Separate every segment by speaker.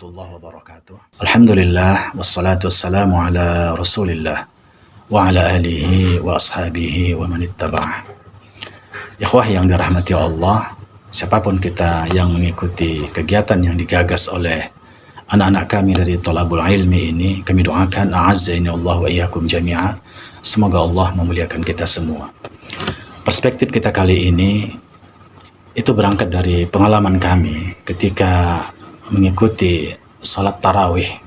Speaker 1: warahmatullahi wabarakatuh. Alhamdulillah wassalatu wassalamu ala Rasulillah wa ala alihi wa ashabihi wa man ittaba'ah. Ikhwah yang dirahmati Allah, siapapun kita yang mengikuti kegiatan yang digagas oleh anak-anak kami dari Thalabul Ilmi ini, kami doakan a'azzani Allah wa iyyakum jami'a. Semoga Allah memuliakan kita semua. Perspektif kita kali ini itu berangkat dari pengalaman kami ketika mengikuti salat tarawih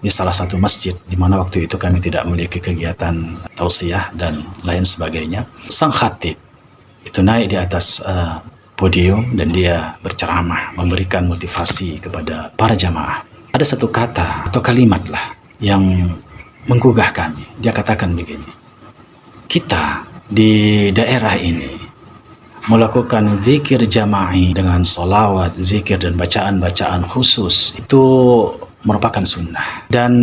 Speaker 1: di salah satu masjid, di mana waktu itu kami tidak memiliki kegiatan tausiah dan lain sebagainya. Sang khatib itu naik di atas podium dan dia berceramah, memberikan motivasi kepada para jamaah. Ada satu kata atau kalimat lah yang menggugah kami. Dia katakan begini, kita di daerah ini melakukan zikir jama'i dengan salawat, zikir dan bacaan-bacaan khusus itu merupakan sunnah. Dan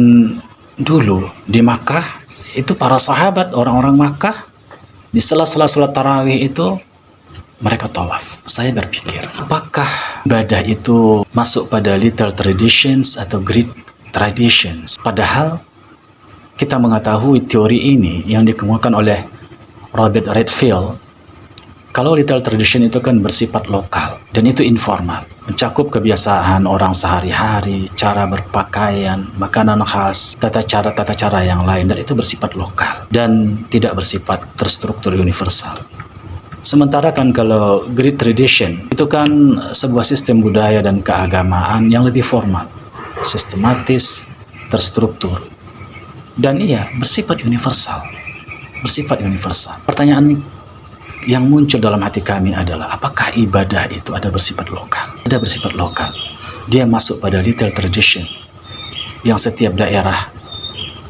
Speaker 1: dulu di Makkah itu para sahabat, orang-orang Makkah di sela-sela salat tarawih itu mereka tawaf. Saya berpikir, apakah ibadah itu masuk pada little traditions atau great traditions? Padahal kita mengetahui teori ini yang dikemukakan oleh Robert Redfield. Kalau little tradition itu kan bersifat lokal dan itu informal, mencakup kebiasaan orang sehari-hari, cara berpakaian, makanan khas, tata cara yang lain, dan itu bersifat lokal dan tidak bersifat terstruktur universal. Sementara kan kalau great tradition itu kan sebuah sistem budaya dan keagamaan yang lebih formal, sistematis, terstruktur, dan iya bersifat universal. Pertanyaan yang muncul dalam hati kami adalah, apakah ibadah itu ada bersifat lokal? Ada bersifat lokal. Dia masuk pada little tradition yang setiap daerah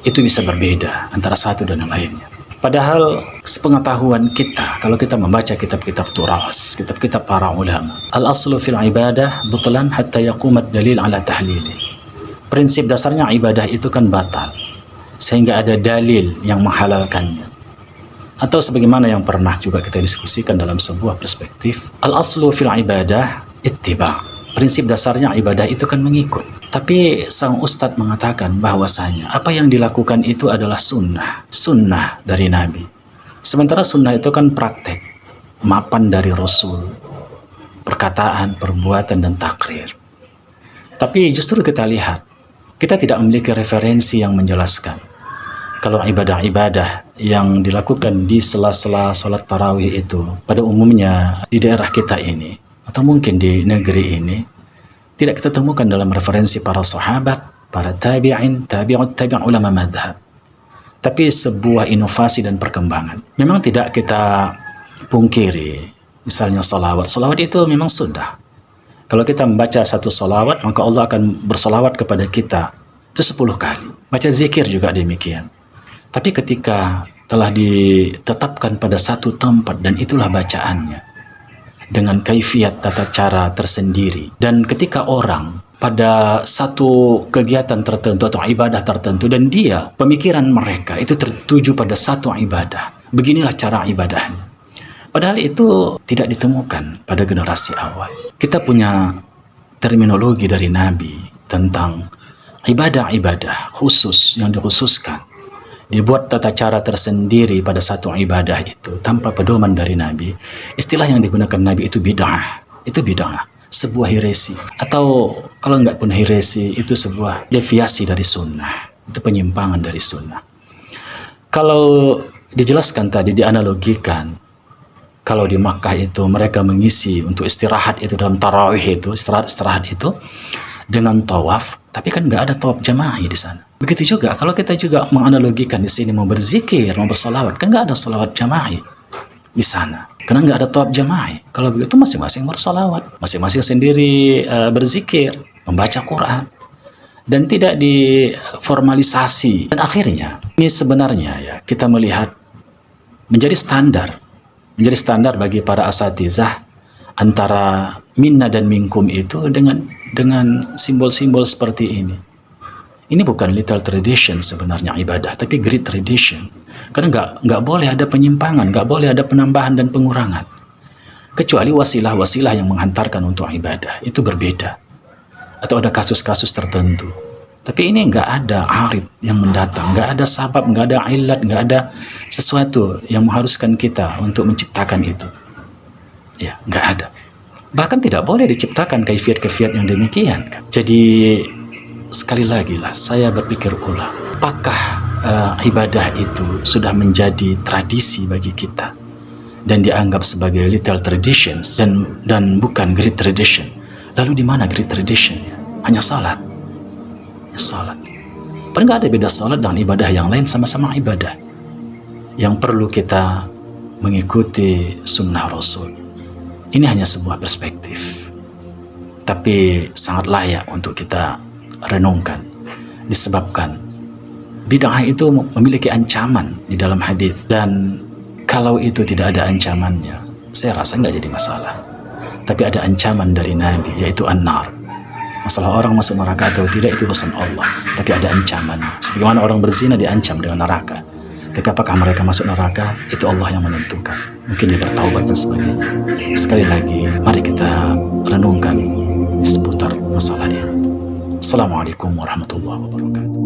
Speaker 1: itu bisa berbeda antara satu dan yang lainnya. Padahal sepengetahuan kita, kalau kita membaca kitab-kitab turas, kitab-kitab para ulama, al-aslu fil ibadah butlan hatta yaqumat dalil ala tahlili. Prinsip dasarnya ibadah itu kan batal sehingga ada dalil yang menghalalkannya. Atau sebagaimana yang pernah juga kita diskusikan dalam sebuah perspektif, al-aslu fil ibadah ittiba'. Prinsip dasarnya ibadah itu kan mengikut. Tapi sang ustadz mengatakan bahwasanya apa yang dilakukan itu adalah sunnah dari Nabi. Sementara sunnah itu kan praktek, mapan dari Rasul, perkataan, perbuatan, dan takrir. Tapi justru kita lihat, kita tidak memiliki referensi yang menjelaskan kalau ibadah-ibadah yang dilakukan di sela-sela salat tarawih itu pada umumnya di daerah kita ini atau mungkin di negeri ini tidak kita temukan dalam referensi para sahabat, para tabi'in, tabi'ut tabi'in, ulama madhab. Tapi sebuah inovasi dan perkembangan. Memang tidak kita pungkiri, misalnya salawat itu memang sudah. Kalau kita membaca satu salawat, maka Allah akan bersalawat kepada kita itu 10 kali. Baca zikir juga demikian. Tapi ketika telah ditetapkan pada satu tempat dan itulah bacaannya dengan kaifiat tata cara tersendiri, dan ketika orang pada satu kegiatan tertentu atau ibadah tertentu dan dia pemikiran mereka itu tertuju pada satu ibadah, beginilah cara ibadahnya. Padahal itu tidak ditemukan pada generasi awal. Kita punya terminologi dari Nabi tentang ibadah-ibadah khusus yang dikhususkan, dibuat tata cara tersendiri pada satu ibadah itu tanpa pedoman dari Nabi. Istilah yang digunakan Nabi itu bid'ah. Itu bid'ah, sebuah heresi. Atau kalau nggak pun heresi, itu sebuah deviasi dari sunnah. Itu penyimpangan dari sunnah. Kalau dijelaskan tadi, dianalogikan, kalau di Makkah itu mereka mengisi untuk istirahat itu dalam tarawih itu, istirahat itu dengan tawaf, tapi kan nggak ada tawaf jama'i di sana. Begitu juga kalau kita juga menganalogikan di sini mau berzikir, mau bersalawat, kan nggak ada salawat jama'i di sana, karena nggak ada tawaf jama'i. Kalau begitu masing-masing bersalawat, masing-masing sendiri berzikir, membaca Quran, dan tidak diformalisasi. Dan akhirnya ini sebenarnya ya kita melihat menjadi standar bagi para asatizah antara minna dan minkum itu dengan simbol-simbol seperti ini. Ini bukan little tradition sebenarnya ibadah, tapi great tradition. Karena nggak boleh ada penyimpangan, nggak boleh ada penambahan dan pengurangan. Kecuali wasilah-wasilah yang menghantarkan untuk ibadah, itu berbeda. atau ada kasus-kasus tertentu. Tapi ini nggak ada arid yang mendatang, nggak ada sabab, nggak ada ilat, nggak ada sesuatu yang mengharuskan kita untuk menciptakan itu. Ya, nggak ada. Bahkan tidak boleh diciptakan kaifiat-kaifiat yang demikian. Jadi sekali lagi lah, saya berpikir ulang, apakah ibadah itu sudah menjadi tradisi bagi kita dan dianggap sebagai little traditions dan bukan great tradition? Lalu di mana great tradition? Hanya salat. Salat. Padahal nggak ada beda salat dengan ibadah yang lain, sama-sama ibadah. Yang perlu kita mengikuti sunnah Rasul. Ini hanya sebuah perspektif, tapi sangat layak untuk kita renungkan. Disebabkan bid'ah itu memiliki ancaman di dalam hadis, dan kalau itu tidak ada ancamannya, saya rasa nggak jadi masalah. Tapi ada ancaman dari Nabi, yaitu an-nar. Masalah orang masuk neraka atau tidak itu urusan Allah, tapi ada ancaman. Sebagaimana orang berzina diancam dengan neraka, tapi apakah mereka masuk neraka, itu Allah yang menentukan. Mungkin dia bertaubat dan sebagainya. Sekali lagi, mari kita renungkan seputar masalah ini. Assalamualaikum warahmatullahi wabarakatuh.